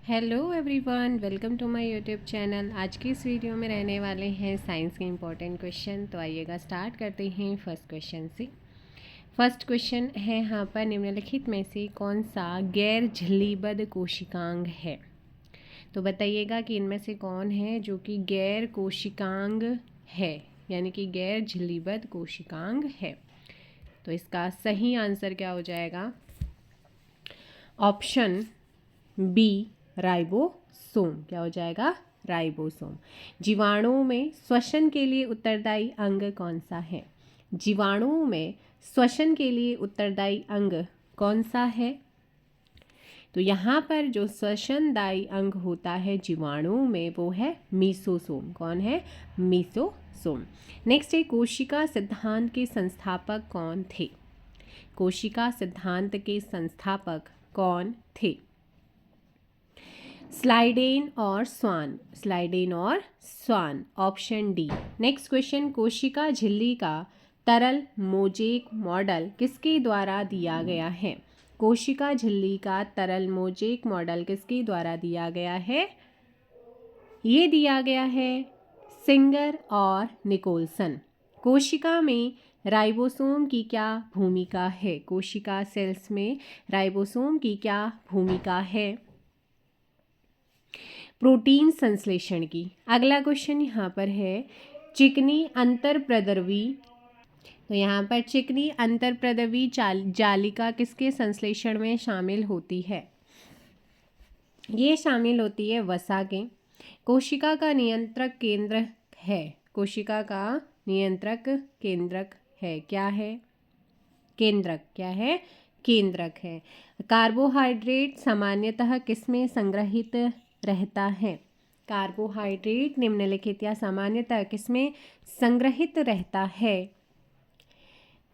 Hello everyone, welcome to my YouTube channel. आज की इस वीडियो में रहने वाले हैं साइंस के इम्पोर्टेंट क्वेश्चन। तो आइएगा स्टार्ट करते हैं फर्स्ट क्वेश्चन से। फर्स्ट क्वेश्चन है यहाँ पर, निम्नलिखित में से कौन सा गैर झिल्लीबद्ध कोशिकांग है। तो बताइएगा कि इनमें से कौन है जो कि गैर कोशिकांग है, यानी कि गैर झिल्लीबद्ध कोशिकांग है। तो इसका सही आंसर क्या हो जाएगा? Option B, ribosome. क्या हो जाएगा? राइबोसोम। जीवाणुओं में श्वसन के लिए उत्तरदायी अंग कौन सा है? जीवाणुओं में श्वसन के लिए उत्तरदायी अंग कौन सा है? तो यहाँ पर जो श्वसनदायी अंग होता है जीवाणुओं में, वो है मीसोसोम। कौन है? मीसोसोम। नेक्स्ट है, कोशिका सिद्धांत के संस्थापक कौन थे? कोशिका सिद्धांत के संस्थापक कौन थे? स्लाइडेन और स्वान। स्लाइडेन और स्वान, ऑप्शन डी। नेक्स्ट क्वेश्चन, कोशिका झिल्ली का तरल मोजेक मॉडल किसके द्वारा दिया गया है? कोशिका झिल्ली का तरल मोजेक मॉडल किसके द्वारा दिया गया है? ये दिया गया है सिंगर और निकोलसन। कोशिका में राइबोसोम की क्या भूमिका है? कोशिका सेल्स में राइबोसोम की क्या भूमिका है? प्रोटीन संश्लेषण की। अगला क्वेश्चन यहाँ पर है, चिकनी अंतरप्रद्रवी। तो यहाँ पर चिकनी अंतरप्रद्रवी जालिका किसके संश्लेषण में शामिल होती है? ये शामिल होती है वसा के। कोशिका का नियंत्रक केंद्र है। कोशिका का नियंत्रक केंद्रक है। क्या है? केंद्रक। क्या है? केंद्रक है। कार्बोहाइड्रेट सामान्यतः किसमें संग्रहित रहता है? कार्बोहाइड्रेट निम्नलिखित या सामान्यतः किसमें संग्रहित रहता है?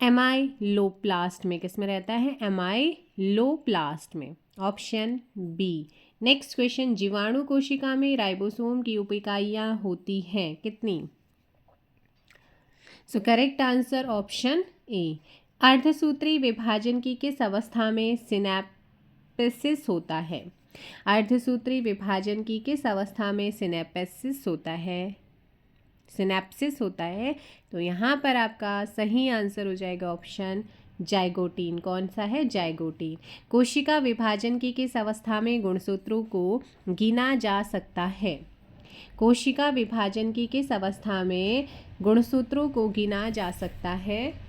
एमाइलोप्लास्ट में। किसमें रहता है? एमाइलोप्लास्ट में, ऑप्शन बी। नेक्स्ट क्वेश्चन, जीवाणु कोशिका में राइबोसोम की उप-इकाइयां होती हैं कितनी? So correct answer option A. अर्धसूत्री विभाजन की किस अवस्था में सिनैप्सिस होता है? अर्धसूत्री विभाजन की किस अवस्था में सिनैप्सिस होता है? सिनैप्सिस होता है। तो यहाँ पर आपका सही आंसर हो जाएगा ऑप्शन जाइगोटीन। कौन सा है? जाइगोटीन। कोशिका विभाजन की किस अवस्था में गुणसूत्रों को गिना जा सकता है? कोशिका विभाजन की किस अवस्था में गुणसूत्रों को गिना जा सकता है?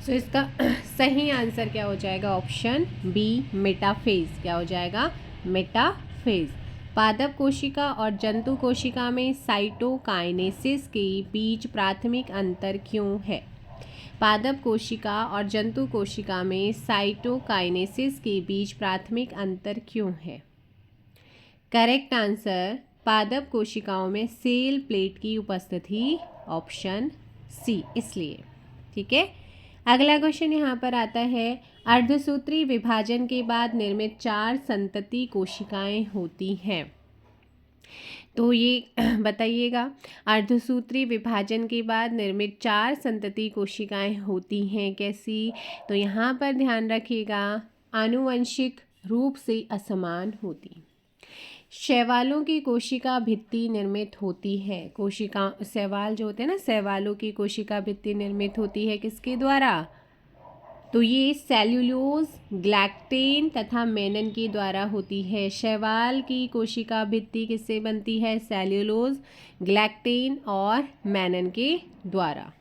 तो इसका सही आंसर क्या हो जाएगा? Option B, metaphase. क्या हो जाएगा? मेटाफेज। पादप कोशिका और जंतु कोशिका में साइटोकाइनेसिस के बीच प्राथमिक अंतर क्यों है? पादप कोशिका और जंतु कोशिका में साइटोकाइनेसिस के बीच प्राथमिक अंतर क्यों है? करेक्ट आंसर, पादप कोशिकाओं में सेल प्लेट की उपस्थिति, ऑप्शन सी, इसलिए। ठीक है। अगला क्वेश्चन यहाँ पर आता है, अर्धसूत्री विभाजन के बाद निर्मित 4 संतति कोशिकाएं होती हैं। तो ये बताइएगा, अर्धसूत्री विभाजन के बाद निर्मित 4 संतति कोशिकाएं होती हैं कैसी? तो यहाँ पर ध्यान रखिएगा, आनुवंशिक रूप से असमान होती। शैवालों की कोशिका भित्ति निर्मित होती है। कोशिका शैवाल जो होते हैं ना, शैवालों की कोशिका भित्ति निर्मित होती है किसके द्वारा? तो ये सेल्यूलोज, ग्लैक्टेन तथा मेनन के द्वारा होती है। शैवाल की कोशिका भित्ति किससे बनती है? सेल्यूलोज, ग्लैक्टेन और मेनन के द्वारा।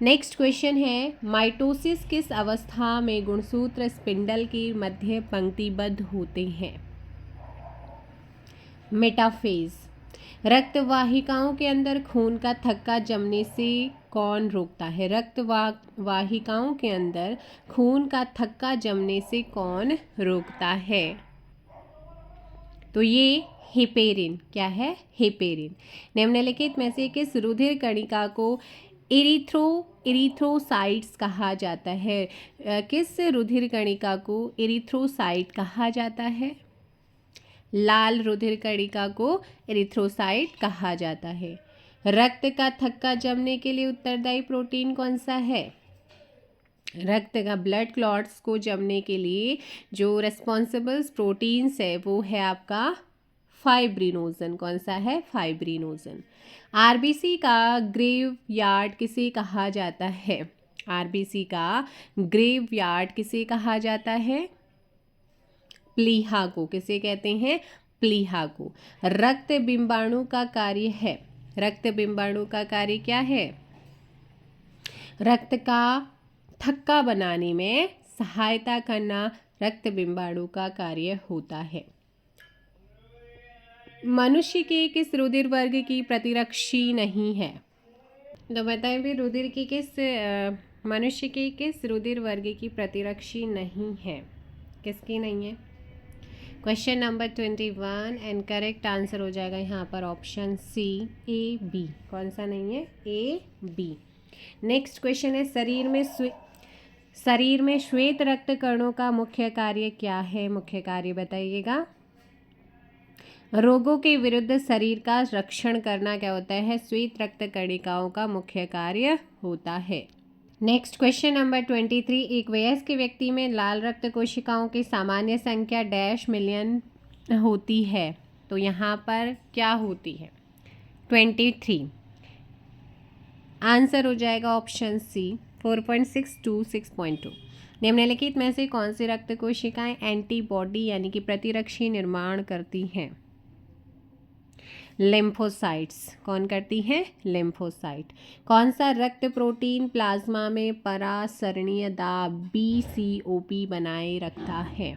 नेक्स्ट क्वेश्चन है, माइटोसिस किस अवस्था में गुणसूत्र स्पिंडल के मध्य पंक्तिबद्ध होते हैं? मेटाफेज। रक्तवाहिकाओं के अंदर खून का थक्का जमने से कौन रोकता है? रक्तवाहिकाओं के अंदर खून का थक्का जमने से कौन रोकता है? तो ये हेपेरिन। क्या है? हेपेरिन। निम्नलिखित में से किस रुधिर कणिका को इरिथ्रोसाइट्स कहा जाता है? किस रुधिर कणिका को इरिथ्रोसाइट कहा जाता है? लाल रुधिर कणिका को एरिथ्रोसाइट कहा जाता है। रक्त का थक्का जमने के लिए उत्तरदायी प्रोटीन कौन सा है? रक्त का ब्लड क्लॉट्स को जमने के लिए जो रेस्पॉन्सिबल प्रोटीन्स है वो है आपका फाइब्रिनोजन। कौन सा है? फाइब्रिनोजन। आरबीसी का ग्रेव यार्ड किसे कहा जाता है? आरबीसी का ग्रेव यार्ड किसे कहा जाता है? प्लीहा को। किसे कहते हैं? प्लीहा को। रक्त बिंबाणु का कार्य है, रक्त बिंबाणु का कार्य क्या है? रक्त का थक्का बनाने में सहायता करना रक्त बिंबाणु का कार्य होता है। मनुष्य के किस रुधिर वर्ग की प्रतिरक्षी नहीं है? तो बताएं भी रुधिर की मनुष्य के किस रुधिर वर्ग की प्रतिरक्षी नहीं है? किसकी नहीं है? Question number 21 and correct answer हो जाएगा यहाँ पर ऑप्शन सी, ए बी। कौन सा नहीं है? A B. नेक्स्ट क्वेश्चन है शरीर में श्वेत रक्त कणों का मुख्य कार्य क्या है? मुख्य कार्य बताइएगा। रोगों के विरुद्ध शरीर का रक्षण करना क्या होता है? श्वेत रक्त कणिकाओं का मुख्य कार्य होता है। नेक्स्ट क्वेश्चन नंबर 23, एक वयस्क व्यक्ति में लाल रक्त कोशिकाओं की सामान्य संख्या डैश मिलियन होती है, तो यहाँ पर क्या होती है? 23 आंसर हो जाएगा ऑप्शन सी 4.6 to 6.2। निम्नलिखित में से कौन सी रक्त कोशिकाएं एंटीबॉडी यानी कि प्रतिरक्षी निर्माण करती हैं? लिम्फोसाइट्स। कौन करती हैं? लिम्फोसाइट। कौन सा रक्त प्रोटीन प्लाज्मा में परासरणीय दाब BCOP बनाए रखता है?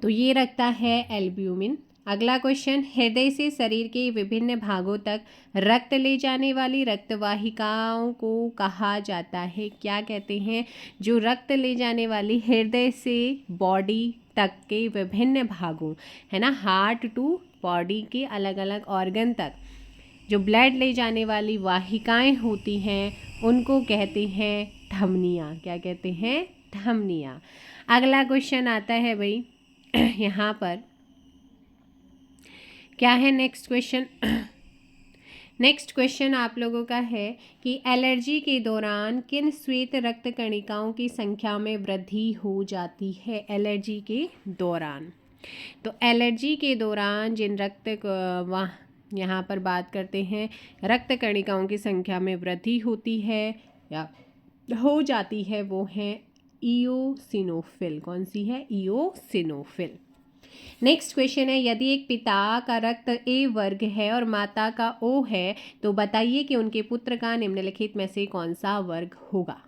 तो ये रखता है एल्ब्यूमिन। अगला क्वेश्चन, हृदय से शरीर के विभिन्न भागों तक रक्त ले जाने वाली रक्तवाहिकाओं को कहा जाता है? क्या कहते हैं? जो रक्त ले जाने वाली हृदय से बॉडी तक के विभिन्न भागों, है ना, हार्ट टू बॉडी के अलग अलग ऑर्गन तक जो ब्लड ले जाने वाली वाहिकाएं होती हैं उनको कहते हैं धमनियाँ। क्या कहते हैं? धमनियाँ। अगला क्वेश्चन आता है भाई यहाँ पर क्या है नेक्स्ट क्वेश्चन? नेक्स्ट क्वेश्चन आप लोगों का है कि एलर्जी के दौरान किन श्वेत रक्त कणिकाओं की संख्या में वृद्धि हो जाती है? एलर्जी के दौरान, तो एलर्जी के दौरान जिन यहाँ पर बात करते हैं रक्त कणिकाओं की संख्या में वृद्धि होती है या हो जाती है वो है इओसिनोफिल। कौन सी है? इओसिनोफिल। नेक्स्ट क्वेश्चन है, यदि एक पिता का रक्त ए वर्ग है और माता का ओ है तो बताइए कि उनके पुत्र का निम्नलिखित में से कौन सा वर्ग होगा?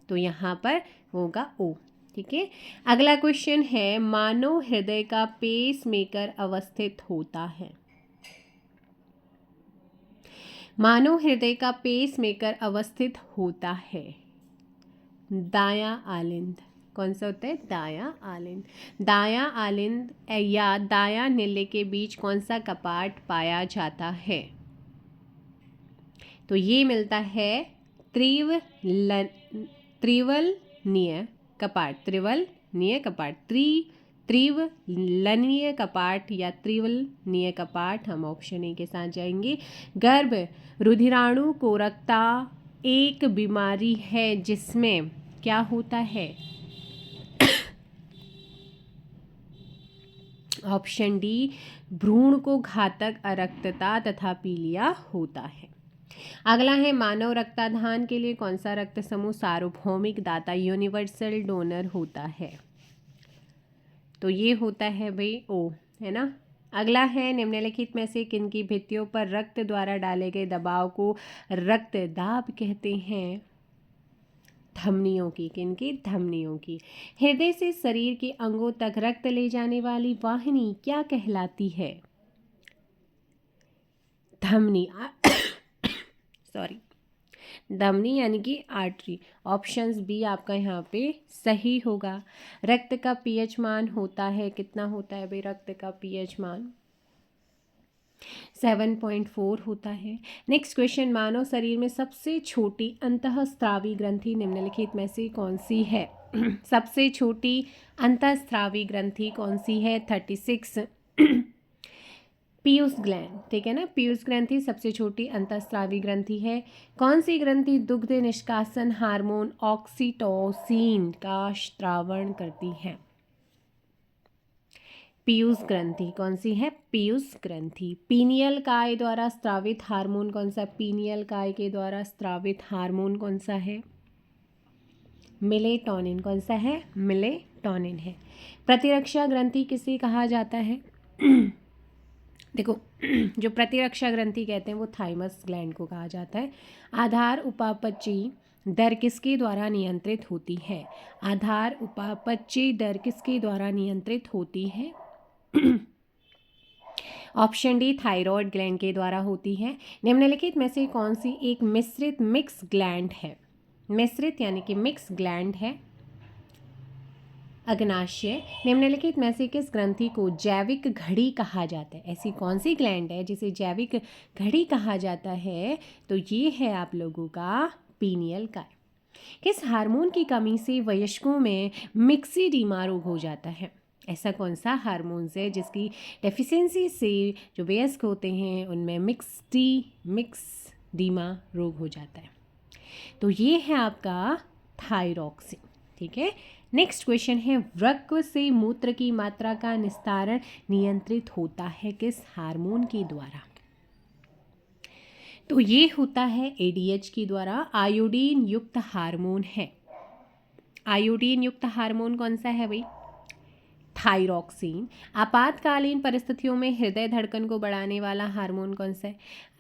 तो यहाँ पर होगा ओ। ठीक है। अगला क्वेश्चन है, मानव हृदय का पेस मेकर अवस्थित होता है? मानव हृदय का पेस मेकर अवस्थित होता है दायां आलिंद। कौन सा होता है? दायां आलिंद। दायां आलिंद या दायां नीले के बीच कौन सा कपाट पाया जाता है? तो ये मिलता है त्रिवलनीय कपाट। त्रिवलनीय कपाट, त्रिवलनीय कपाट या त्रिवलनीय कपाट, हम ऑप्शन ए के साथ जाएंगे। गर्भ रुधिराणु कोरकता एक बीमारी है जिसमें क्या होता है? ऑप्शन डी, भ्रूण को घातक अरक्तता तथा पीलिया होता है। अगला है, मानव रक्तदान के लिए कौन सा रक्त समूह सार्वभौमिक दाता यूनिवर्सल डोनर होता है? तो ये होता है भाई ओ, है ना। अगला है, निम्नलिखित में से किनकी भित्तियों पर रक्त द्वारा डाले गए दबाव को रक्तदाब कहते हैं? धमनियों की। किनकी? धमनियों की। हृदय से शरीर के अंगों तक रक्त ले जाने वाली वाहिनी क्या कहलाती है? धमनी सॉरी, धमनी यानी कि आर्टरी। ऑप्शंस बी आपका यहाँ पे सही होगा। रक्त का पीएच मान होता है, कितना होता है भाई रक्त का पीएच मान? 7.4 होता है। नेक्स्ट क्वेश्चन, मानव शरीर में सबसे छोटी अंतःस्रावी ग्रंथि निम्नलिखित में से कौन सी है? सबसे छोटी अंतःस्रावी ग्रंथि कौन सी है? 36 पीयूष ग्लैंड, ठीक है ना। पीयूष ग्रंथि सबसे छोटी अंतःस्रावी ग्रंथि है। कौन सी ग्रंथि दुग्ध निष्कासन हार्मोन ऑक्सीटोसिन का स्रावण करती है? पीयूष ग्रंथि कौन सी है? पीयूष ग्रंथि। पीनियल काय द्वारा स्रावित हार्मोन कौन सा? पीनियल काय के द्वारा स्रावित हार्मोन कौन सा है? मेलेटोनिन। कौन सा है? मेलेटोनिन है। प्रतिरक्षा ग्रंथि किसे कहा जाता है? देखो, जो प्रतिरक्षा ग्रंथि कहते हैं वो थाइमस ग्लैंड को कहा जाता है। आधार उपापचयी दर किसके द्वारा नियंत्रित होती है? आधार उपापचयी दर किसके द्वारा नियंत्रित होती है? ऑप्शन डी थायराइड ग्लैंड के द्वारा होती है। निम्नलिखित में से कौन सी एक मिश्रित मिक्स ग्लैंड है? मिश्रित यानी कि मिक्स ग्लैंड है। अग्नाशय। निम्नलिखित में से किस ग्रंथि को जैविक घड़ी कहा जाता है? ऐसी कौन सी ग्लैंड है जिसे जैविक घड़ी कहा जाता है? तो ये है आप लोगों का पीनियल काय। किस हार्मोन की कमी से वयस्कों में मिक्सीडीमा रोग हो जाता है? ऐसा कौन सा हार्मोन है जिसकी डेफिशिएंसी से जो वयस्क होते हैं उनमें मिक्सडीमा रोग हो जाता है? तो ये है आपका थायरॉक्सिन, ठीक है। नेक्स्ट क्वेश्चन है, वृक्क से मूत्र की मात्रा का निस्तारण नियंत्रित होता है किस हार्मोन के द्वारा? तो ये होता है एडीएच के द्वारा। आयोडीन युक्त हार्मोन है। आयोडीन युक्त हार्मोन कौन सा है भाई? थायरॉक्सिन। आपातकालीन परिस्थितियों में हृदय धड़कन को बढ़ाने वाला हार्मोन कौन सा है?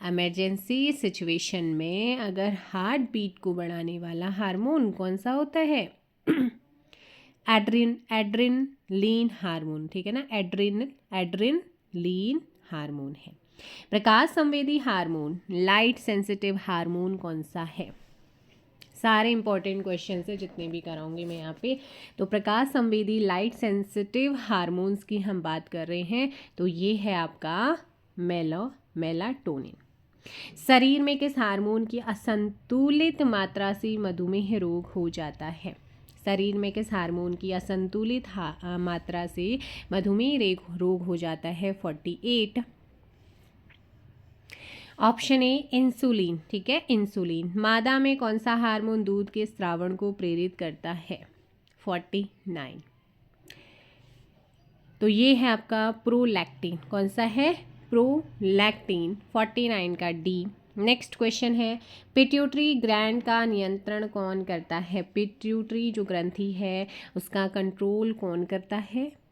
इमरजेंसी सिचुएशन में अगर हार्ट बीट को बढ़ाने वाला हार्मोन कौन सा होता है? एड्रेनलिन हार्मोन, ठीक है ना। एड्रेनलिन हार्मोन है। प्रकाश संवेदी हार्मोन लाइट सेंसिटिव हार्मोन कौन सा है? सारे इंपॉर्टेंट क्वेश्चन है जितने भी कराऊंगी मैं यहाँ पे। तो प्रकाश संवेदी लाइट सेंसिटिव हार्मोन्स की हम बात कर रहे हैं, तो ये है आपका मेलाटोनिन। शरीर में किस हार्मोन की असंतुलित मात्रा से मधुमेह रोग हो जाता है? शरीर में किस हार्मोन की असंतुलित मात्रा से मधुमेह रोग हो जाता है? 48। ऑप्शन ए इंसुलिन, ठीक है, इंसुलिन। मादा में कौन सा हार्मोन दूध के स्रावण को प्रेरित करता है? 49। तो ये है आपका प्रोलैक्टिन। कौन सा है? प्रोलैक्टिन। 49 का डी। नेक्स्ट क्वेश्चन है, पिट्यूटरी ग्लैंड का नियंत्रण कौन करता है? पिट्यूटरी जो ग्रंथि है उसका कंट्रोल कौन करता है?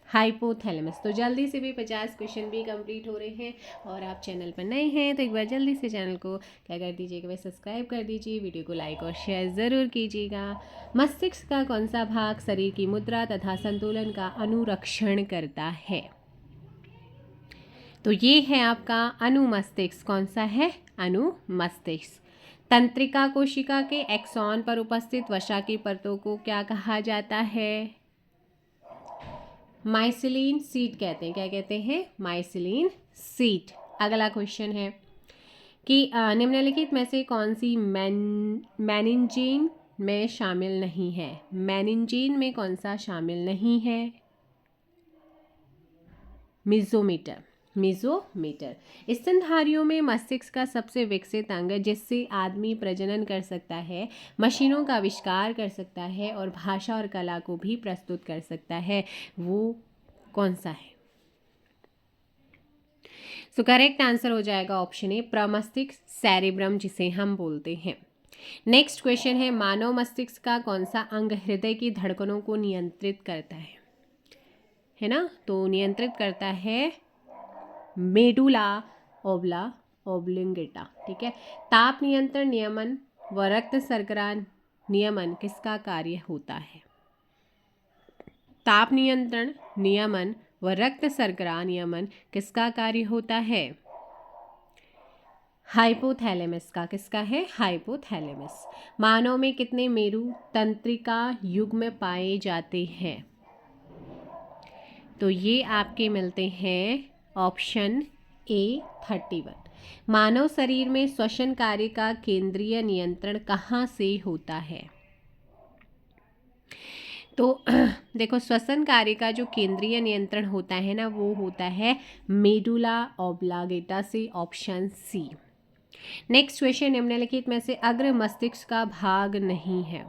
हाइपोथैलेमस। तो जल्दी से भी 50 क्वेश्चन भी कंप्लीट हो रहे हैं और आप चैनल पर नए हैं तो एक बार जल्दी से चैनल को क्या कर दीजिएगा भाई, सब्सक्राइब कर दीजिए। वीडियो को लाइक और शेयर ज़रूर कीजिएगा। मस्तिष्क का कौन सा भाग शरीर की मुद्रा तथा संतुलन का अनुरक्षण करता है? तो ये है आपका अनुमस्तिष्क। कौन सा है? अनुमस्तिष्क। तंत्रिका कोशिका के एक्सॉन पर उपस्थित वसा की परतों को क्या कहा जाता है? माइसिलिन सीट कहते हैं। क्या कहते हैं? माइसिलिन सीट। अगला क्वेश्चन है कि निम्नलिखित में से कौन सी मेनिंजीन में शामिल नहीं है? मेनिंजीन में कौन सा शामिल नहीं है? मेसोमीटर। मेसोमीटर। स्तनधारियों में मस्तिष्क का सबसे विकसित अंग जिससे आदमी प्रजनन कर सकता है, मशीनों का आविष्कार कर सकता है और भाषा और कला को भी प्रस्तुत कर सकता है, वो कौन सा है? सो करेक्ट आंसर हो जाएगा ऑप्शन ए प्रमस्तिष्क, सेरेब्रम जिसे हम बोलते हैं। नेक्स्ट क्वेश्चन है, मानव मस्तिष्क का कौन सा अंग हृदय की धड़कनों को नियंत्रित करता है ना? तो नियंत्रित करता है मेडुला ओब्लिंगेटा, ठीक है। ताप नियंत्रण नियमन व रक्त शर्करा नियमन किसका कार्य होता है? ताप नियंत्रण नियमन व रक्त शर्करा नियमन किसका कार्य होता है? हाइपोथैलेमस का। किसका है? हाइपोथैलेमस। मानव में कितने मेरु तंत्रिका युग्म पाए जाते हैं? तो ये आपके मिलते हैं ऑप्शन ए 31। मानव शरीर में श्वसन कार्य का केंद्रीय नियंत्रण कहाँ से होता है? तो देखो, श्वसन कार्य का जो केंद्रीय नियंत्रण होता है ना, वो होता है मेडुला ऑब्लांगेटा से, ऑप्शन सी। नेक्स्ट क्वेश्चन, निम्नलिखित में से अग्र मस्तिष्क का भाग नहीं है।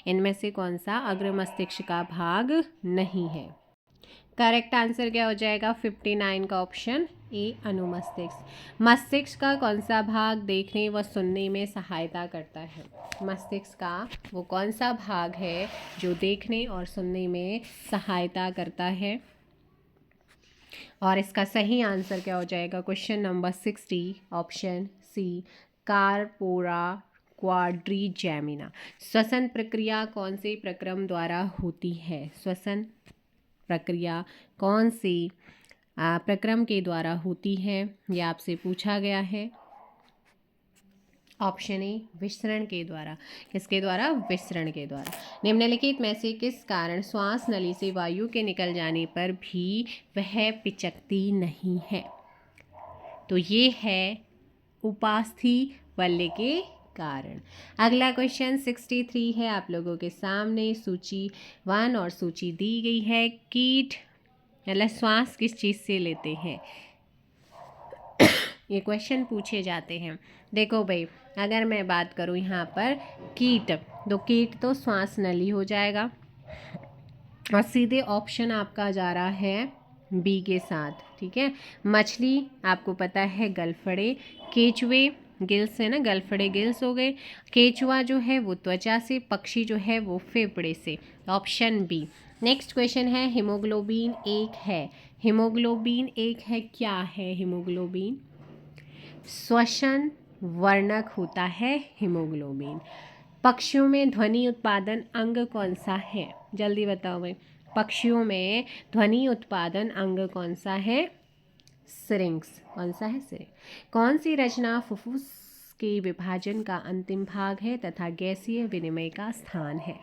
इनमें से कौन सा अग्र मस्तिष्क का भाग नहीं है? करेक्ट आंसर क्या हो जाएगा? 59 का ऑप्शन ए, अनुमस्तिष्क। मस्तिष्क का कौन सा भाग देखने व सुनने में सहायता करता है? मस्तिष्क का वो कौन सा भाग है जो देखने और सुनने में सहायता करता है? और इसका सही आंसर क्या हो जाएगा? Question number 60, option C, corpora quadrigemina. श्वसन प्रक्रिया कौन से प्रक्रम द्वारा होती है? श्वसन प्रक्रिया कौन सी प्रक्रम के द्वारा होती है? यह आपसे पूछा गया है। ऑप्शन ए, विसरण के द्वारा। किसके द्वारा? विसरण के द्वारा। निम्नलिखित में से किस कारण श्वास नली से वायु के निकल जाने पर भी वह पिचकती नहीं है? तो ये है उपास्थि वलय के कारण। अगला क्वेश्चन 63 है आप लोगों के सामने। सूची 1 और सूची दी गई है। कीट मतलब श्वास किस चीज़ से लेते हैं? ये क्वेश्चन पूछे जाते हैं। देखो भाई, अगर मैं बात करूँ यहाँ पर कीट, तो कीट तो श्वास नली हो जाएगा और सीधे ऑप्शन आपका जा रहा है बी के साथ, ठीक है। मछली आपको पता है गलफड़े, केचुए गिल्स है ना, गलफड़े गिल्स हो गए, केचुआ जो है वो त्वचा से, पक्षी जो है वो फेफड़े से, ऑप्शन बी। नेक्स्ट क्वेश्चन है, हीमोग्लोबिन एक है। हीमोग्लोबिन एक है, क्या है हीमोग्लोबिन? श्वसन वर्णक होता है हीमोग्लोबिन। पक्षियों में ध्वनि उत्पादन अंग कौन सा है? जल्दी बताओ भाई, पक्षियों में ध्वनि उत्पादन अंग कौन सा है? सिरिंक्स। कौन सा है? सिरिंक्स। कौन सी रचना फुफ्फुस के विभाजन का अंतिम भाग है तथा गैसीय विनिमय का स्थान है?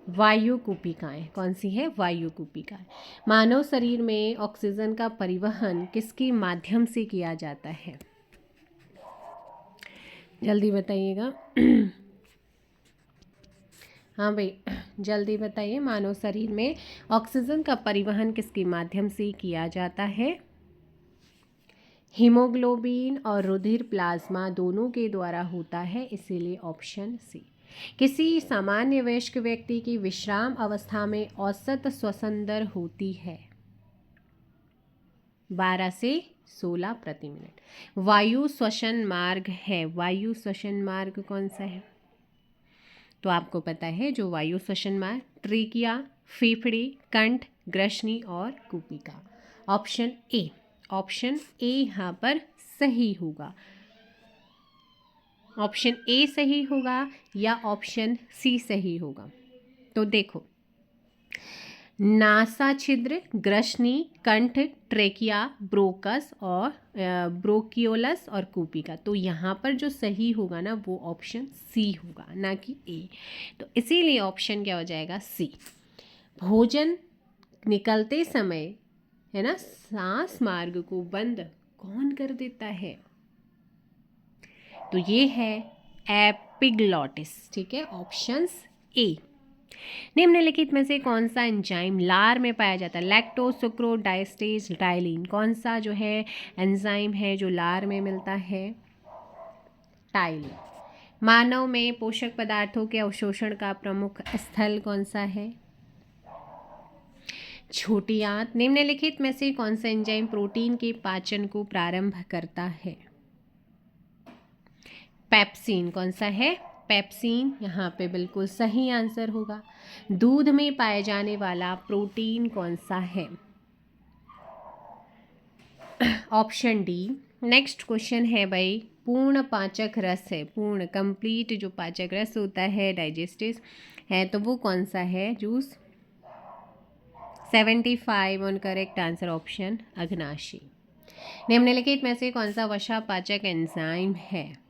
वायु कूपिकाएं। कौन सी है? वायु कूपिकाएं। मानव शरीर में ऑक्सीजन का परिवहन किसके माध्यम से किया जाता है? जल्दी बताइएगा। हाँ भाई, जल्दी बताइए। मानव शरीर में ऑक्सीजन का परिवहन किसके माध्यम से किया जाता है? हीमोग्लोबिन और रुधिर प्लाज्मा दोनों के द्वारा होता है, इसीलिए ऑप्शन सी। किसी सामान्य वयस्क व्यक्ति की विश्राम अवस्था में औसत श्वसन दर होती है 12 से 16 प्रति मिनट। वायु श्वसन मार्ग है। वायु श्वसन मार्ग कौन सा है? तो आपको पता है जो वायु श्वसन मार्ग, ट्रेकिया, फेफड़े, कंठ, ग्रसनी और कूपिका। Option A. ऑप्शन ए यहाँ पर सही होगा। ऑप्शन ए सही होगा या ऑप्शन सी सही होगा? तो देखो, नासा छिद्र, ग्रसनी, कंठ, ट्रेकिया, ब्रोकस और ब्रोकियोलस और कूपिका। तो यहाँ पर जो सही होगा ना वो ऑप्शन सी होगा, ना कि ए। तो इसीलिए ऑप्शन क्या हो जाएगा? सी। भोजन निकलते समय है ना, सांस मार्ग को बंद कौन कर देता है? तो ये है एपिग्लॉटिस, ठीक है, ऑप्शंस ए। निम्नलिखित में से कौन सा एंजाइम लार में पाया जाता है? लैक्टोज, सुक्रोज, डायस्टेज, डाइलिन। कौन सा जो है एंजाइम है जो लार में मिलता है? टाइलिन। मानव में पोषक पदार्थों के अवशोषण का प्रमुख स्थल कौन सा है? छोटी आंत। निम्नलिखित में से कौन सा एंजाइम प्रोटीन के पाचन को प्रारंभ करता है? पेप्सिन। कौन सा है? पेप्सिन यहाँ पे बिल्कुल सही आंसर होगा। दूध में पाए जाने वाला प्रोटीन कौन सा है? Option D. नेक्स्ट क्वेश्चन है भाई, पूर्ण पाचक रस है। पूर्ण कंप्लीट जो पाचक रस होता है, डाइजेस्टिव है, तो वो कौन सा है? Juice. 75 on correct answer option अग्नाशी। निम्नलिखित में से कौन सा वसा पाचक एंजाइम है?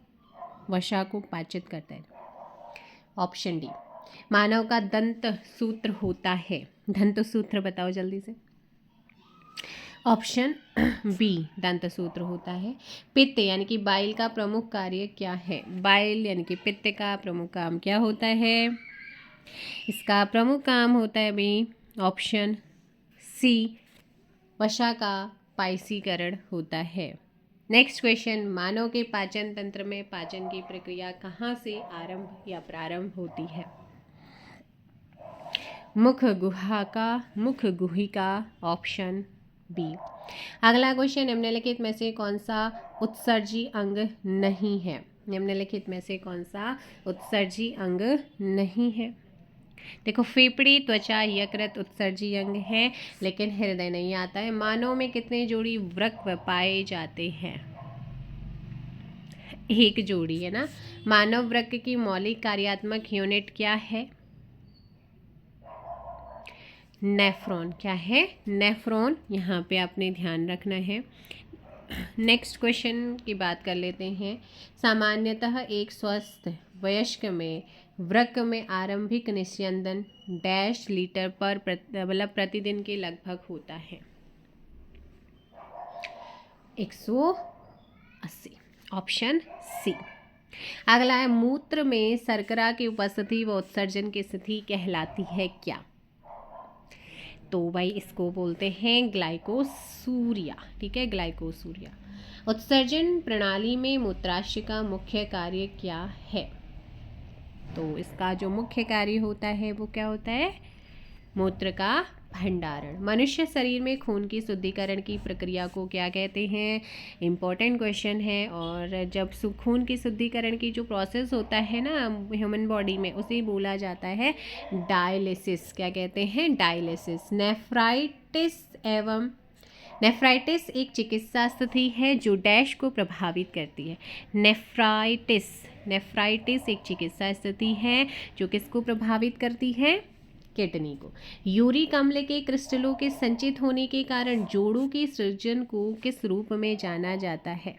वसा को पाचित करता है। Option D. मानव का दंत सूत्र होता है। दंत सूत्र बताओ जल्दी से। ऑप्शन बी, दंत सूत्र होता है। पित्त यानी कि बाइल का प्रमुख कार्य क्या है? बाइल यानी कि पित्त का प्रमुख काम क्या होता है? इसका प्रमुख काम होता है भाई ऑप्शन सी, वसा का पायसीकरण होता है। नेक्स्ट क्वेश्चन, मानव के पाचन तंत्र में पाचन की प्रक्रिया कहाँ से आरंभ या प्रारंभ होती है? मुख गुहिका, ऑप्शन बी। अगला क्वेश्चन, निम्नलिखित में से कौन सा उत्सर्जी अंग नहीं है? निम्नलिखित में से कौन सा उत्सर्जी अंग नहीं है? देखो, फेफड़े, त्वचा, यकृत उत्सर्जी अंग है, लेकिन हृदय नहीं आता है। मानव में कितने जोड़ी वृक्क पाए जाते हैं? एक जोड़ी है ना। मानव वृक्क की मौलिक कार्यात्मक यूनिट क्या है? नेफ्रॉन। क्या है? नेफ्रॉन। यहाँ पे आपने ध्यान रखना है। नेक्स्ट क्वेश्चन की बात कर लेते हैं। सामान्यतः एक स्वस्थ वयस्क में वृक्क में आरंभिक निस्यंदन डैश लीटर पर मतलब प्रतिदिन के लगभग होता है? 180, ऑप्शन सी। अगला है, मूत्र में शर्करा की उपस्थिति व उत्सर्जन की स्थिति कहलाती है क्या? तो भाई इसको बोलते हैं ग्लाइकोसूरिया। ठीक है, ग्लाइकोसूरिया। उत्सर्जन प्रणाली में मूत्राशय का मुख्य कार्य क्या है? तो इसका जो मुख्य कार्य होता है वो क्या होता है? मूत्र का भंडारण। मनुष्य शरीर में खून की शुद्धिकरण की प्रक्रिया को क्या कहते हैं? इम्पोर्टेंट क्वेश्चन है। और जब खून की शुद्धिकरण की जो प्रोसेस होता है ना ह्यूमन बॉडी में, उसे बोला जाता है डायलिसिस। क्या कहते हैं? डायलिसिस। नेफ्राइटिस एक चिकित्सा स्थिति है जो डैश को प्रभावित करती है। नेफ्राइटिस एक चिकित्सा स्थिति है जो किसको प्रभावित करती है? किडनी को। यूरिक अम्ल के क्रिस्टलों के संचित होने के कारण जोड़ों के सृजन को किस रूप में जाना जाता है?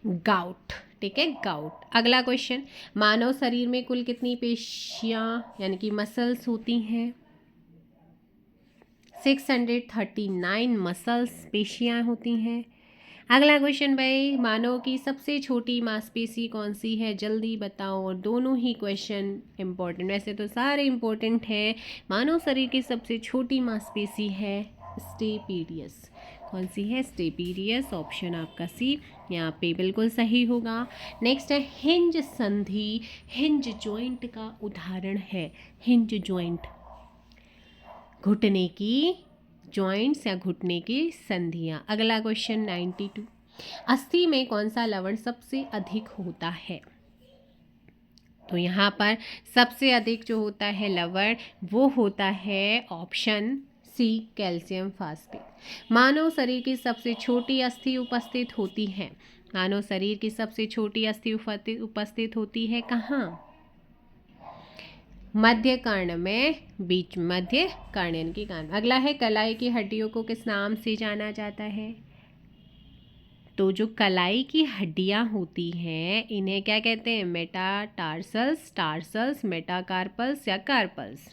गाउट। ठीक है, गाउट। अगला क्वेश्चन, मानव शरीर में कुल कितनी पेशियां यानी कि मसल्स होती हैं? 639 मसल्स, पेशियां होती हैं। अगला क्वेश्चन भाई, मानव की सबसे छोटी मांसपेशी कौन सी है? जल्दी बताओ। और दोनों ही क्वेश्चन इम्पोर्टेंट, वैसे तो सारे इम्पोर्टेंट हैं। मानव शरीर की सबसे छोटी मांसपेशी है स्टेपीडियस। कौन सी है? स्टेपीडियस। ऑप्शन आपका सी यहाँ पे बिल्कुल सही होगा। नेक्स्ट है हिंज संधि, हिंज जॉइंट का उदाहरण है। हिंज जॉइंट, घुटने की जॉइंट्स या घुटने की संधियां। अगला क्वेश्चन 92, अस्थि में कौन सा लवण सबसे अधिक होता है? तो यहाँ पर सबसे अधिक जो होता है लवण वो होता है ऑप्शन सी, कैल्शियम फास्फेट। मानव शरीर की सबसे छोटी अस्थि उपस्थित होती है। मानव शरीर की सबसे छोटी अस्थि उपस्थित होती है कहाँ? मध्य कर्ण में, बीच मध्य कर्ण की कान। अगला है, कलाई की हड्डियों को किस नाम से जाना जाता है? तो जो कलाई की हड्डियां होती हैं इन्हें क्या कहते हैं? मेटाटार्सल्स, टार्सल्स, मेटाकार्पल्स या कार्पल्स।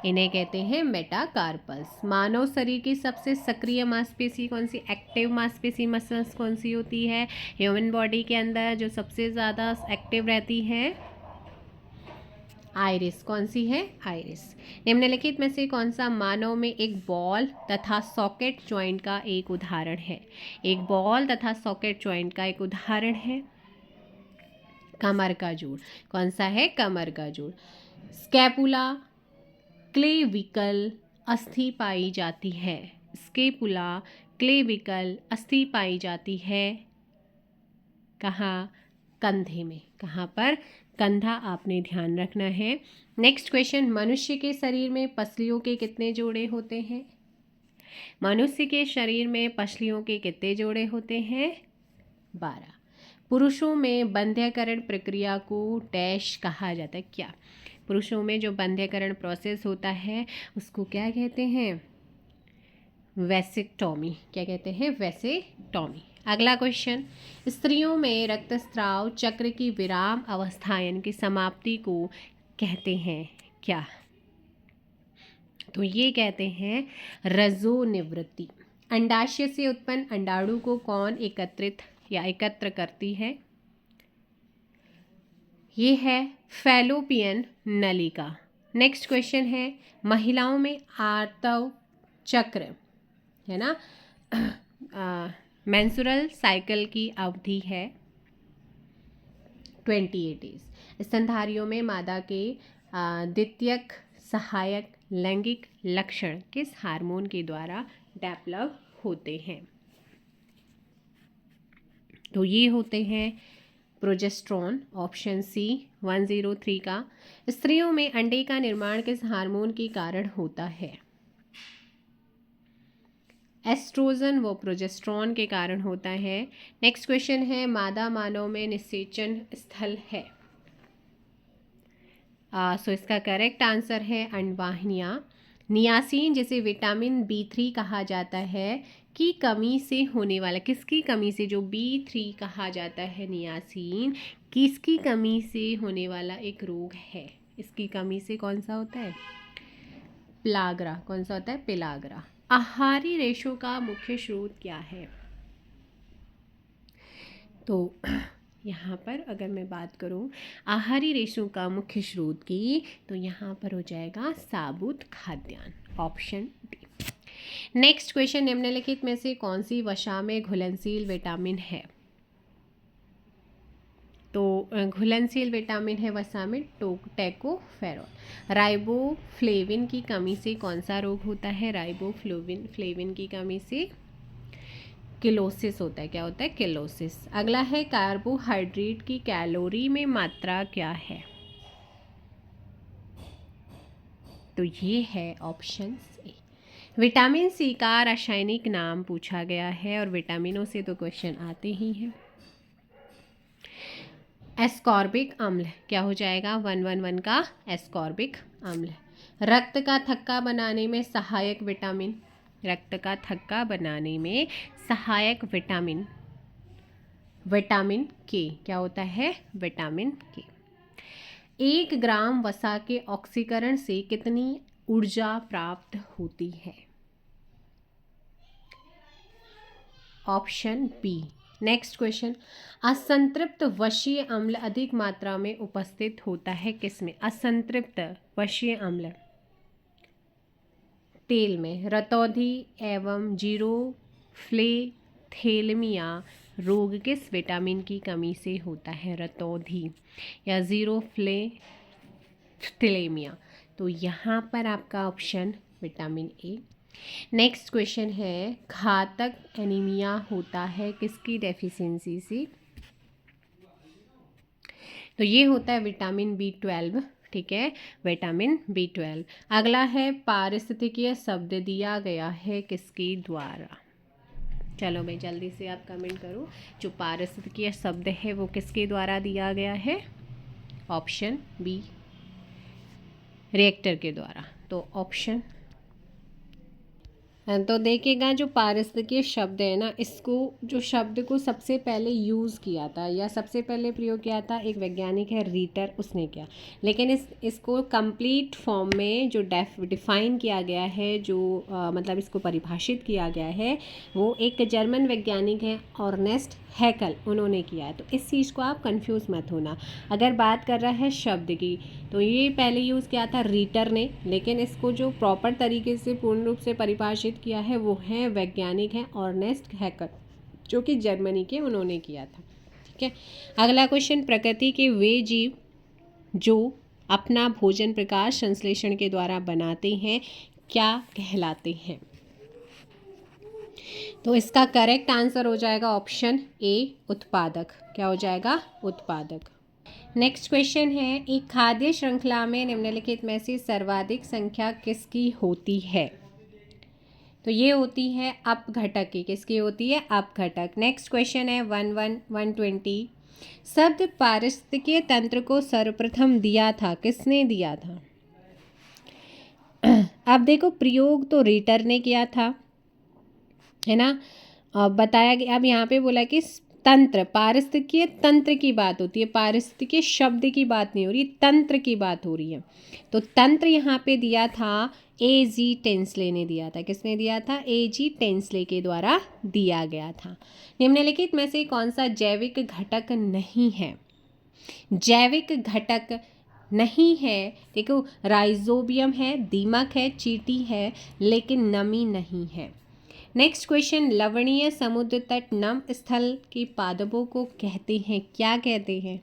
इन्हें कहते हैं मेटाकार्पल्स। मानव शरीर की सबसे सक्रिय मांसपेशी कौन सी? एक्टिव मांसपेशी मसल्स कौन सी होती है? ह्यूमन बॉडी के अंदर जो सबसे ज़्यादा एक्टिव रहती है? आइरिस। कौन सी है? आइरिस। निम्नलिखित में से कौन सा मानव में एक बॉल तथा सॉकेट जॉइंट का एक उदाहरण है? एक बॉल तथा सॉकेट जॉइंट का एक उदाहरण है कमर का जोड़। कौन सा है? कमर का जोड़। स्कैपुला, क्लेविकल अस्थि पाई जाती है। स्कैपुला, क्लेविकल अस्थि पाई जाती है कहाँ? कंधे में। कहाँ पर? कंधा आपने ध्यान रखना है। नेक्स्ट क्वेश्चन, मनुष्य के शरीर में पसलियों के कितने जोड़े होते हैं? मनुष्य के शरीर में पसलियों के कितने जोड़े होते हैं? 12। पुरुषों में बंध्यकरण प्रक्रिया को डैश कहा जाता है? क्या? पुरुषों में जो बंध्यकरण प्रोसेस होता है उसको क्या कहते हैं? वेसेक्टॉमी। क्या कहते हैं? वेसेक्टॉमी। अगला क्वेश्चन, स्त्रियों में रक्तस्राव चक्र की विराम अवस्था यानी कि समाप्ति को कहते हैं क्या? तो ये कहते हैं रजोनिवृत्ति। अंडाशय से उत्पन्न अंडाणु को कौन एकत्र करती है? ये है फैलोपियन नलिका। नेक्स्ट क्वेश्चन है महिलाओं में आर्तव चक्र है ना, मेंस्ट्रुअल साइकिल की अवधि है 28 डेज। स्तनधारियों में मादा के द्वितीयक सहायक लैंगिक लक्षण किस हार्मोन के द्वारा डेवलप होते हैं? तो ये होते हैं प्रोजेस्ट्रॉन, ऑप्शन सी 103 का। स्त्रियों में अंडे का निर्माण किस हार्मोन के कारण होता है? एस्ट्रोजन व प्रोजेस्ट्रॉन के कारण होता है। नेक्स्ट क्वेश्चन है मादा मानव में निषेचन स्थल है। सो इसका करेक्ट आंसर है अंडवाहिनियाँ। नियासिन जिसे विटामिन B3 कहा जाता है की कमी से होने वाला, किसकी कमी से, जो B3 कहा जाता है नियासिन, किसकी कमी से होने वाला एक रोग है? इसकी कमी से कौन सा होता है? पिलाग्रा। कौन सा होता है? पिलाग्रा। आहारी रेशों का मुख्य स्रोत क्या है? तो यहाँ पर अगर मैं बात करूँ आहारी रेशों का मुख्य स्रोत की, तो यहाँ पर हो जाएगा साबुत खाद्यान्न, ऑप्शन डी। नेक्स्ट क्वेश्चन, निम्नलिखित में से कौन सी वसा में घुलनशील विटामिन है? तो घुलनशील विटामिन है वसा में टेकोफेरॉल। राइबोफ्लेविन की कमी से कौन सा रोग होता है? राइबोफ्लेविन की कमी से किलोसिस होता है। क्या होता है? किलोसिस। अगला है कार्बोहाइड्रेट की कैलोरी में मात्रा क्या है? तो ये है ऑप्शन सी। विटामिन सी का रासायनिक नाम पूछा गया है और विटामिनों से तो क्वेश्चन आते ही हैं। एस्कॉर्बिक अम्ल क्या हो जाएगा? 111 का एस्कॉर्बिक अम्ल। रक्त का थक्का बनाने में सहायक विटामिन, रक्त का थक्का बनाने में सहायक विटामिन, विटामिन के। क्या होता है? विटामिन के। 1 ग्राम वसा के ऑक्सीकरण से कितनी ऊर्जा प्राप्त होती है? Option B. नेक्स्ट क्वेश्चन, असंतृप्त वशीय अम्ल अधिक मात्रा में उपस्थित होता है किसमें? असंतृप्त वशीय अम्ल तेल में। रतौंधी एवं जीरोफ्लेथेलमिया रोग किस विटामिन की कमी से होता है? रतौंधी या जीरोफ्लेथेलेमिया। तो यहाँ पर आपका option vitamin A. Next question है घातक एनीमिया होता है किसकी डेफिशिएंसी से? तो ये होता है विटामिन B12। ठीक है, विटामिन B12। अगला है पारिस्थितिकीय शब्द दिया गया है किसके द्वारा? चलो भाई जल्दी से आप कमेंट करो, जो पारिस्थितिकीय शब्द है वो किसके द्वारा दिया गया है? ऑप्शन बी, रिएक्टर के द्वारा। तो ऑप्शन, तो देखिएगा जो पारिस्थितिकीय शब्द है ना, इसको जो शब्द को सबसे पहले यूज़ किया था या सबसे पहले प्रयोग किया था एक वैज्ञानिक है रीटर, उसने किया। लेकिन इसको कंप्लीट फॉर्म में जो डिफाइन किया गया है, जो मतलब इसको परिभाषित किया गया है, वो एक जर्मन वैज्ञानिक है ऑर्नेस्ट हैकल, उन्होंने किया है। तो इस चीज़ को आप कंफ्यूज मत होना। अगर बात कर रहा है शब्द की, तो ये पहले यूज़ किया था रीटर ने, लेकिन इसको जो प्रॉपर तरीके से पूर्ण रूप से परिभाषित किया है वो है वैज्ञानिक हैं ऑर्नेस्ट हैकल, जो कि जर्मनी के, उन्होंने किया था। ठीक है, अगला क्वेश्चन, प्रकृति के वे जीव जो अपना भोजन प्रकाश संश्लेषण के द्वारा बनाते हैं क्या कहलाते हैं? तो इसका करेक्ट आंसर हो जाएगा ऑप्शन ए, उत्पादक। क्या हो जाएगा? उत्पादक। नेक्स्ट क्वेश्चन है एक खाद्य श्रृंखला में निम्नलिखित में से सर्वाधिक संख्या किसकी होती है? तो ये होती है अपघटक की। किसकी होती है? अपघटक। नेक्स्ट क्वेश्चन है 120 शब्द पारिस्थितिकीय तंत्र को सर्वप्रथम दिया था, किसने दिया था? अब देखो प्रयोग तो रीटर ने किया था, है ना, बताया गया। अब यहाँ पे बोला कि तंत्र, पारिस्थितिकीय तंत्र की बात होती है, पारिस्थितिकीय शब्द की बात नहीं हो रही, तंत्र की बात हो रही है। तो तंत्र यहाँ पे दिया था A.G. टेंसले ने दिया था। किसने दिया था? A.G. टेंसले के द्वारा दिया गया था। निम्नलिखित में से कौन सा जैविक घटक नहीं है? जैविक घटक नहीं है, देखो राइजोबियम है, दीमक है, चींटी है, लेकिन नमी नहीं है। नेक्स्ट क्वेश्चन, लवणीय समुद्र तट नम स्थल के पादपों को कहते हैं, क्या कहते हैं?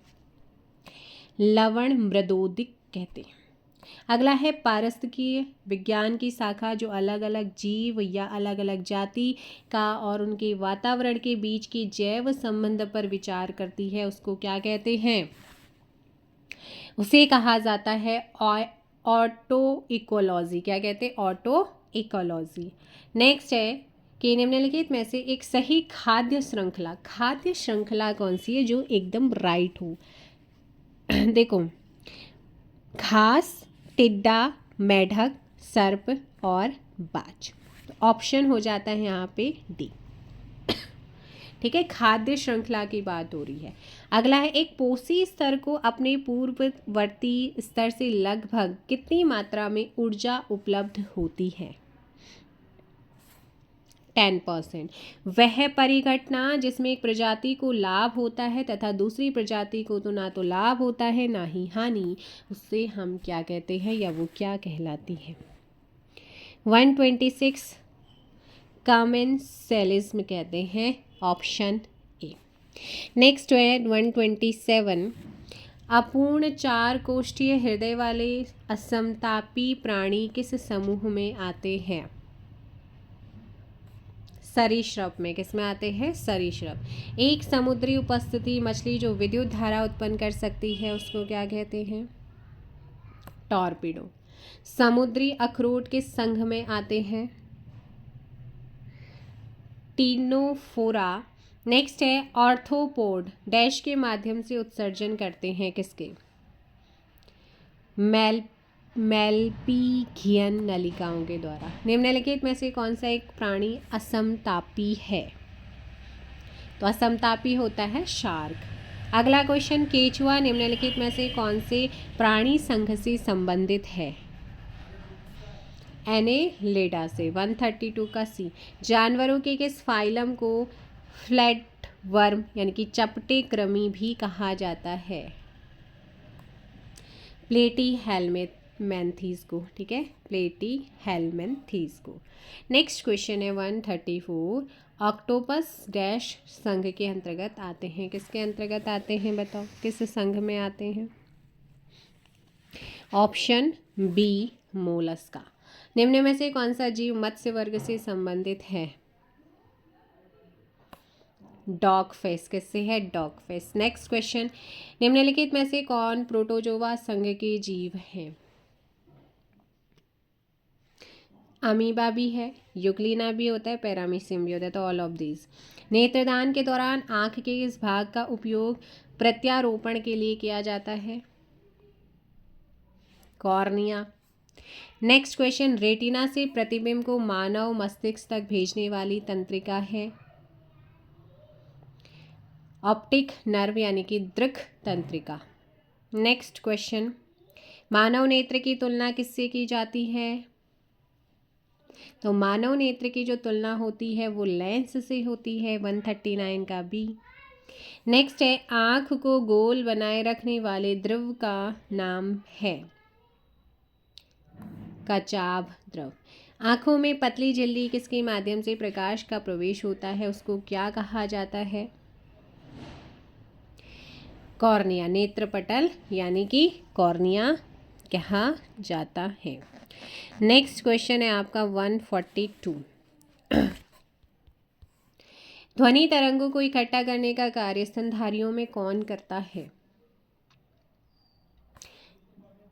लवण मृदोदिक कहते हैं। अगला है पारिस्थितिकीय विज्ञान की शाखा जो अलग अलग जीव या अलग अलग जाति का और उनके वातावरण के बीच के जैव संबंध पर विचार करती है, उसको क्या कहते हैं? उसे कहा जाता है ऑटो इकोलॉजी। क्या कहते हैं? Auto ecology. नेक्स्ट है कि निम्नलिखित में से एक सही खाद्य श्रृंखला कौन सी है जो एकदम राइट हो? देखो, घास, टिड्डा, मेढक, सर्प और बाज। ऑप्शन हो जाता है यहाँ पे डी। ठीक है, खाद्य श्रृंखला की बात हो रही है। अगला है एक पोषी स्तर को अपने पूर्ववर्ती स्तर से लगभग कितनी मात्रा में ऊर्जा उपलब्ध होती है? 10%। वह परिघटना जिसमें एक प्रजाति को लाभ होता है तथा दूसरी प्रजाति को तो ना तो लाभ होता है ना ही हानि, उससे हम क्या कहते हैं या वो क्या कहलाती है? 126 कमेंसेलिज्म कहते हैं, ऑप्शन ए। नेक्स्ट है 127, अपूर्ण 4 कोष्ठीय हृदय वाले असमतापी प्राणी किस समूह में आते हैं? सरीसृप में। किस में आते हैं? सरीसृप। एक समुद्री उपस्थिति मछली जो विद्युत धारा उत्पन्न कर सकती है उसको क्या कहते हैं? टॉर्पीडो। समुद्री अखरोट किस संघ में आते हैं? टीनोफोरा। नेक्स्ट है ऑर्थोपोड डैश के माध्यम से उत्सर्जन करते हैं, किसके? मेलपीघियन नलिकाओं के द्वारा। निम्नलिखित में से कौन सा एक प्राणी असमतापी है? तो असमतापी होता है शार्क। अगला क्वेश्चन, केचुआ निम्नलिखित में से कौन से प्राणी संघ से संबंधित है? एनेलिडा से। 132 का सी। जानवरों के किस फाइलम को फ्लैट वर्म यानी कि चपटे कृमि भी कहा जाता है? प्लेटी हेलमेंथीज को। ठीक है, प्लेटी हेलमेंथीज को। नेक्स्ट क्वेश्चन है 134, ऑक्टोपस डैश संघ के अंतर्गत आते हैं? किसके अंतर्गत आते हैं बताओ, किस संघ में आते हैं? Option B Mollusca. निम्न में से कौन सा जीव मत्स्य वर्ग से संबंधित है? डॉगफिश। किससे है? डॉगफिश। नेक्स्ट क्वेश्चन, निम्नलिखित में से कौन प्रोटोजोआ संघ के जीव हैं? अमीबा भी है, यूग्लिना भी होता है, पैरामीशियम भी होता है, तो ऑल ऑफ दीज। नेत्रदान के दौरान आंख के इस भाग का उपयोग प्रत्यारोपण के लिए किया जाता है? कॉर्निया। नेक्स्ट क्वेश्चन, रेटिना से प्रतिबिंब को मानव मस्तिष्क तक भेजने वाली तंत्रिका है? ऑप्टिक नर्व यानी कि दृक् तंत्रिका। नेक्स्ट क्वेश्चन, मानव नेत्र की तुलना किससे की जाती है? तो मानव नेत्र की जो तुलना होती है वो लेंस से होती है। 139 का बी। नेक्स्ट है, आँख को गोल बनाए रखने वाले द्रव का नाम है? कचाभ द्रव। आँखों में पतली झिल्ली किसके माध्यम से प्रकाश का प्रवेश होता है, उसको क्या कहा जाता है? कॉर्निया। नेत्रपटल यानी कि कॉर्निया कहा जाता है। नेक्स्ट क्वेश्चन है आपका 142, ध्वनि तरंगों को इकट्ठा करने का कार्य स्तनधारियों में कौन करता है?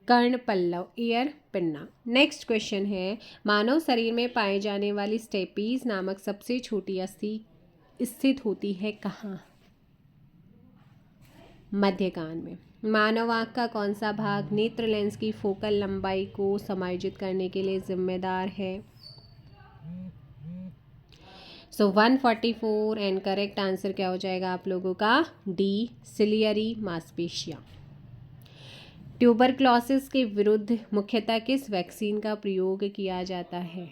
कर्ण पल्लव, ईयर पिन्ना। नेक्स्ट क्वेश्चन है, मानव शरीर में पाए जाने वाली स्टेपीज नामक सबसे छोटी अस्थि स्थित होती है कहाँ? मध्य कान में। मानव आँख का कौन सा भाग नेत्र लेंस की फोकल लंबाई को समायोजित करने के लिए जिम्मेदार है? सो 144 एंड करेक्ट आंसर क्या हो जाएगा आप लोगों का? डी, सिलियरी मांसपेशियाँ। ट्यूबरक्लोसिस के विरुद्ध मुख्यतः किस वैक्सीन का प्रयोग किया जाता है?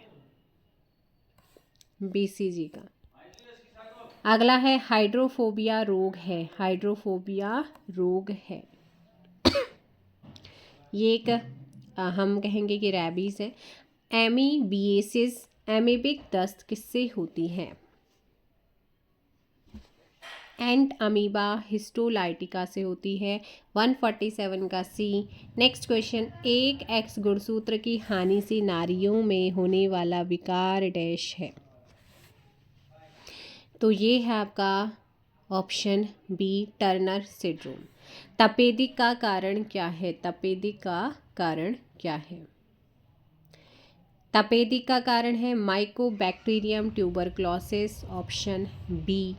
बीसीजी का। अगला है हाइड्रोफोबिया रोग है। हाइड्रोफोबिया रोग है। ये एक हम कहेंगे कि रैबीज़ है। एमीबिएसिस एमीबिक दस्त किससे होती है? एंट अमीबा हिस्टोलाइटिका से होती है। 147 का सी। नेक्स्ट क्वेश्चन, एक एक्स गुणसूत्र की हानि से नारियों में होने वाला विकार डैश है। तो ये है आपका ऑप्शन बी टर्नर सिंड्रोम। तपेदिक का कारण क्या है? तपेदिक का कारण क्या है? तपेदिक का कारण है माइकोबैक्टीरियम ट्यूबरक्लोसिस, ऑप्शन बी।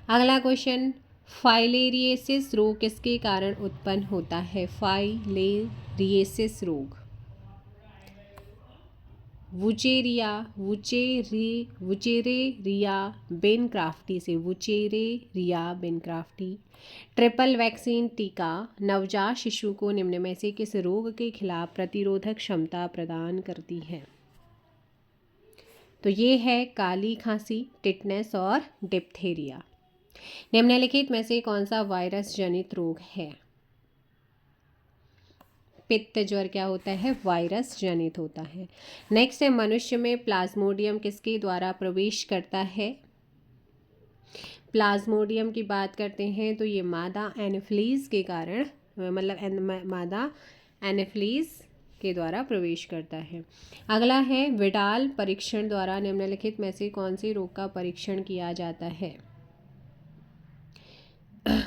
अगला क्वेश्चन, फाइलेरियसिस रोग किसके कारण उत्पन्न होता है? फाइलेरियसिस रोग वुचेरेरिया बेनक्राफ्टी से, वुचेरेरिया बेनक्राफ्टी। ट्रिपल वैक्सीन टीका नवजात शिशु को निम्न में से किस रोग के खिलाफ प्रतिरोधक क्षमता प्रदान करती है? तो ये है काली खांसी, टिटनेस और डिप्थेरिया। निम्नलिखित में से कौन सा वायरस जनित रोग है? पित्त ज्वर क्या होता है? वायरस जनित होता है। नेक्स्ट है, मनुष्य में प्लाज्मोडियम किसके द्वारा प्रवेश करता है? प्लाज्मोडियम की बात करते हैं तो ये मादा एनोफिलीज के कारण, मतलब मादा एनोफिलीज के द्वारा प्रवेश करता है। अगला है, विडाल परीक्षण द्वारा निम्नलिखित में से कौन से रोग का परीक्षण किया जाता है?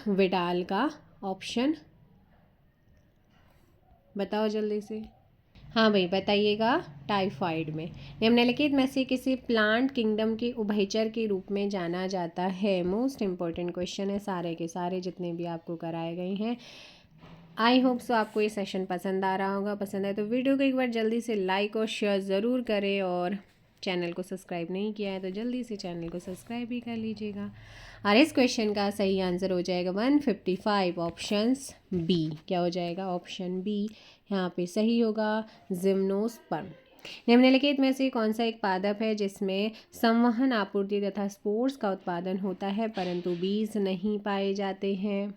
विडाल का ऑप्शन बताओ जल्दी से। हाँ भाई बताइएगा। टाइफाइड में। निम्नलिखित में से किसी प्लांट किंगडम के उभयचर के रूप में जाना जाता है? मोस्ट इम्पोर्टेंट क्वेश्चन है, सारे के सारे जितने भी आपको कराए गए हैं। आई होप सो आपको ये सेशन पसंद आ रहा होगा। पसंद है तो वीडियो को एक बार जल्दी से लाइक और शेयर ज़रूर करें, और चैनल को सब्सक्राइब नहीं किया है तो जल्दी से चैनल को सब्सक्राइब भी कर लीजिएगा। और इस क्वेश्चन का सही आंसर हो जाएगा 155, ऑप्शंस बी। क्या हो जाएगा? ऑप्शन बी यहाँ पे सही होगा, जिम्नोस्पर्म। निम्नलिखित में से कौन सा एक पादप है जिसमें संवहन, आपूर्ति तथा स्पोर्स का उत्पादन होता है परंतु बीज नहीं पाए जाते हैं?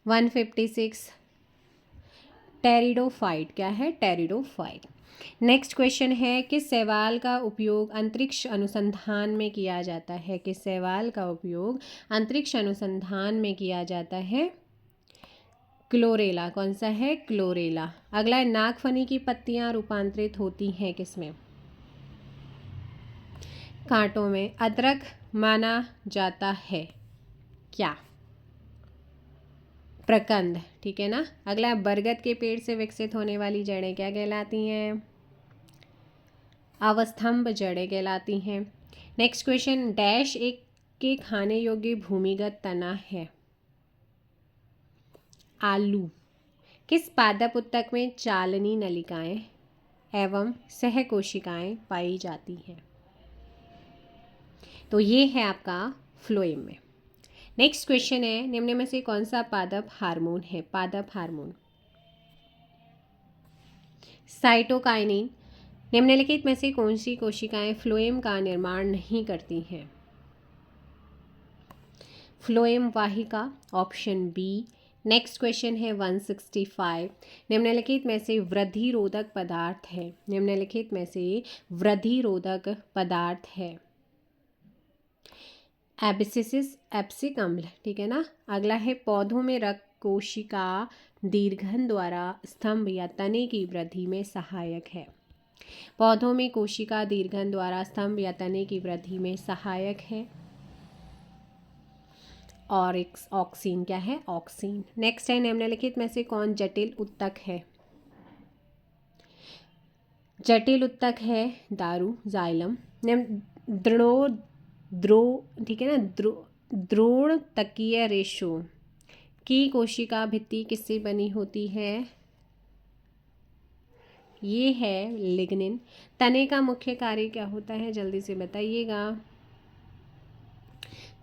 156, टेरिडोफाइट। क्या है? टेरिडोफाइट। नेक्स्ट क्वेश्चन है, किस शैवाल का उपयोग अंतरिक्ष अनुसंधान में किया जाता है? किस शैवाल का उपयोग अंतरिक्ष अनुसंधान में किया जाता है? क्लोरेला। कौन सा है? क्लोरेला। अगला है, नागफनी की पत्तियां रूपांतरित होती हैं किसमें? कांटों में। अदरक माना जाता है क्या? प्रकंद। ठीक है ना। अगला है, बरगद के पेड़ से विकसित होने वाली जड़ें क्या कहलाती हैं? अवस्थंभ जड़ें कहलाती हैं। नेक्स्ट क्वेश्चन, डैश एक के खाने योग्य भूमिगत तना है? आलू। किस पादप उत्तक में चालनी नलिकाएं एवं सहकोशिकाएं पाई जाती हैं? तो ये है आपका फ्लोएम में। नेक्स्ट क्वेश्चन है, निम्न में से कौन सा पादप हार्मोन है? पादप हार्मोन साइटोकाइनिन। निम्नलिखित में से कौन सी कोशिकाएं फ्लोएम का निर्माण नहीं करती हैं? फ्लोएम वाहिका, ऑप्शन बी। नेक्स्ट क्वेश्चन है 165, निम्नलिखित में से वृद्धि रोधक पदार्थ है? निम्नलिखित में से वृद्धि रोधक पदार्थ है? एबिसिसिस, एप्सिक अम्ल। ठीक है ना। अगला है, पौधों में रक्त कोशिका दीर्घन द्वारा स्तंभ या तने की वृद्धि में सहायक है? पौधों में कोशिका दीर्घन द्वारा स्तंभ या तने की वृद्धि में सहायक है। और एक ऑक्सीन। क्या है? ऑक्सीन। नेक्स्ट है, निम्नलिखित में से कौन जटिल उत्तक है? जटिल उत्तक है दारू, जाइलम। ठीक है ना। द्रोण तकीय रेशो की कोशिका भित्ति किससे बनी होती है? ये है लिग्निन। तने का मुख्य कार्य क्या होता है? जल्दी से बताइएगा।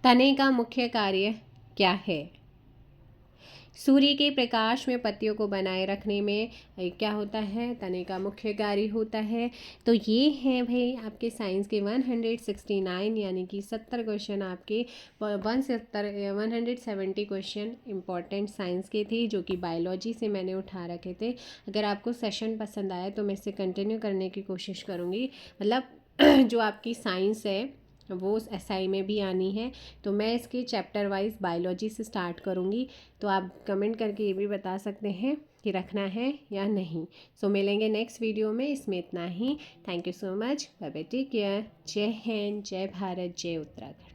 तने का मुख्य कार्य क्या है? सूर्य के प्रकाश में पत्तियों को बनाए रखने में क्या होता है, तने का मुख्य कार्य होता है। तो ये हैं भाई आपके साइंस के 169 यानी कि 70 क्वेश्चन आपके 170 क्वेश्चन इंपॉर्टेंट साइंस के थे, जो कि बायोलॉजी से मैंने उठा रखे थे। अगर आपको सेशन पसंद आया तो मैं इसे कंटिन्यू करने की कोशिश करूँगी, मतलब जो आपकी साइंस है वो एसआई में भी आनी है, तो मैं इसके चैप्टर वाइज बायोलॉजी से स्टार्ट करूँगी। तो आप कमेंट करके ये भी बता सकते हैं कि रखना है या नहीं। सो मिलेंगे नेक्स्ट वीडियो में, इसमें इतना ही। Thank you so much, bye bye, take care. जय हिंद, जय भारत, जय उत्तराखंड।